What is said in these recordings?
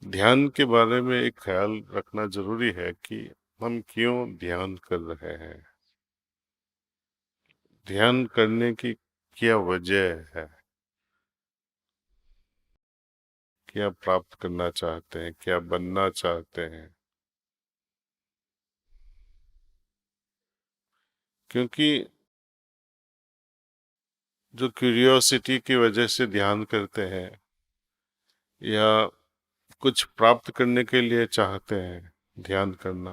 ध्यान के बारे में एक ख्याल रखना जरूरी है कि हम क्यों ध्यान कर रहे हैं। ध्यान करने की क्या वजह है, क्या प्राप्त करना चाहते हैं, क्या बनना चाहते हैं। क्योंकि जो क्यूरियोसिटी की वजह से ध्यान करते हैं या कुछ प्राप्त करने के लिए चाहते हैं ध्यान करना,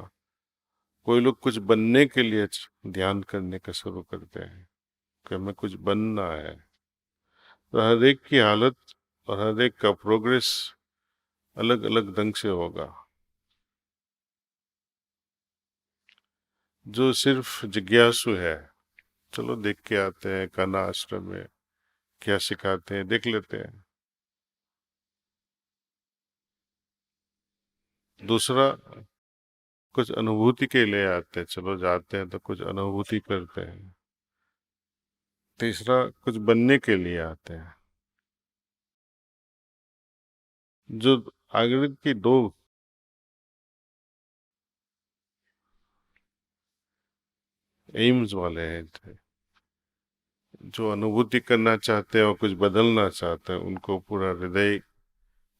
कोई लोग कुछ बनने के लिए ध्यान करने का शुरू करते हैं कि हमें कुछ बनना है। तो हर एक की हालत और हर एक का प्रोग्रेस अलग अलग ढंग से होगा। जो सिर्फ जिज्ञासु है, चलो देख के आते हैं कान्हा आश्रम में क्या सिखाते हैं, देख लेते हैं। दूसरा कुछ अनुभूति के लिए आते हैं, चलो जाते हैं तो कुछ अनुभूति करते हैं। तीसरा कुछ बनने के लिए आते हैं। जो आगे की दो एम्स वाले हैं थे, जो अनुभूति करना चाहते हैं और कुछ बदलना चाहते हैं, उनको पूरा हृदय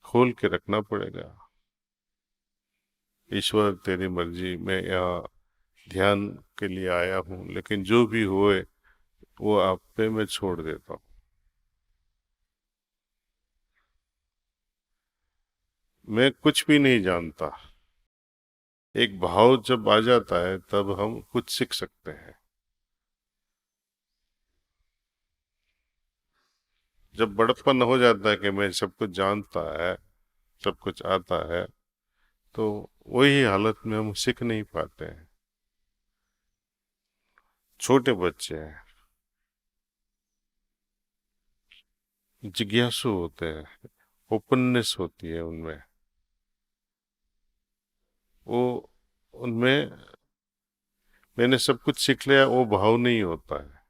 खोल के रखना पड़ेगा। ईश्वर तेरी मर्जी, मैं यहाँ ध्यान के लिए आया हूँ, लेकिन जो भी हुए वो आप पे मैं छोड़ देता हूँ। मैं कुछ भी नहीं जानता। एक भाव जब आ जाता है तब हम कुछ सीख सकते हैं। जब बड़प्पन हो जाता है कि मैं सब कुछ जानता है, सब कुछ आता है, तो वही हालत में हम सीख नहीं पाते हैं। छोटे बच्चे हैं, जिज्ञासु होते हैं, ओपननेस होती है उनमें। वो उनमें मैंने सब कुछ सीख लिया वो भाव नहीं होता है।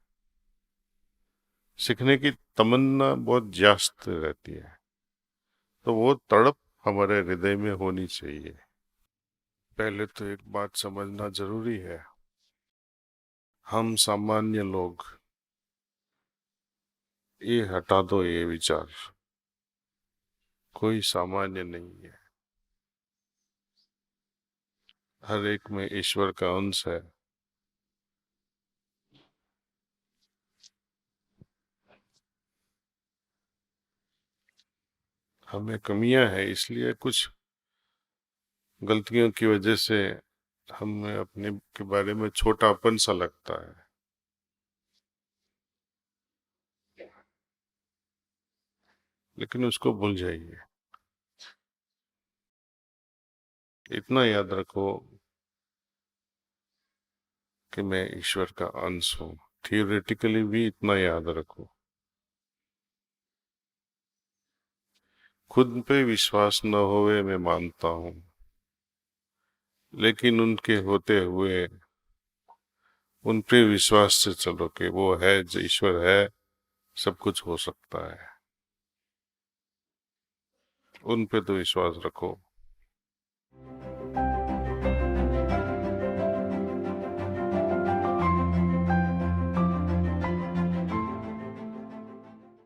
सीखने की तमन्ना बहुत जास्त रहती है। तो वो तड़प हमारे हृदय में होनी चाहिए। पहले तो एक बात समझना जरूरी है, हम सामान्य लोग, ये हटा दो ये विचार, कोई सामान्य नहीं है। हर एक में ईश्वर का अंश है। हमें कमियां हैं, इसलिए कुछ गलतियों की वजह से हमें अपने के बारे में छोटापन सा लगता है। लेकिन उसको भूल जाइए। इतना याद रखो कि मैं ईश्वर का अंश हूँ। थियोरेटिकली भी इतना याद रखो। खुद पे विश्वास न होवे मैं मानता हूँ, लेकिन उनके होते हुए उन पे विश्वास से चलो कि वो है जो ईश्वर है, सब कुछ हो सकता है। उन पे तो विश्वास रखो।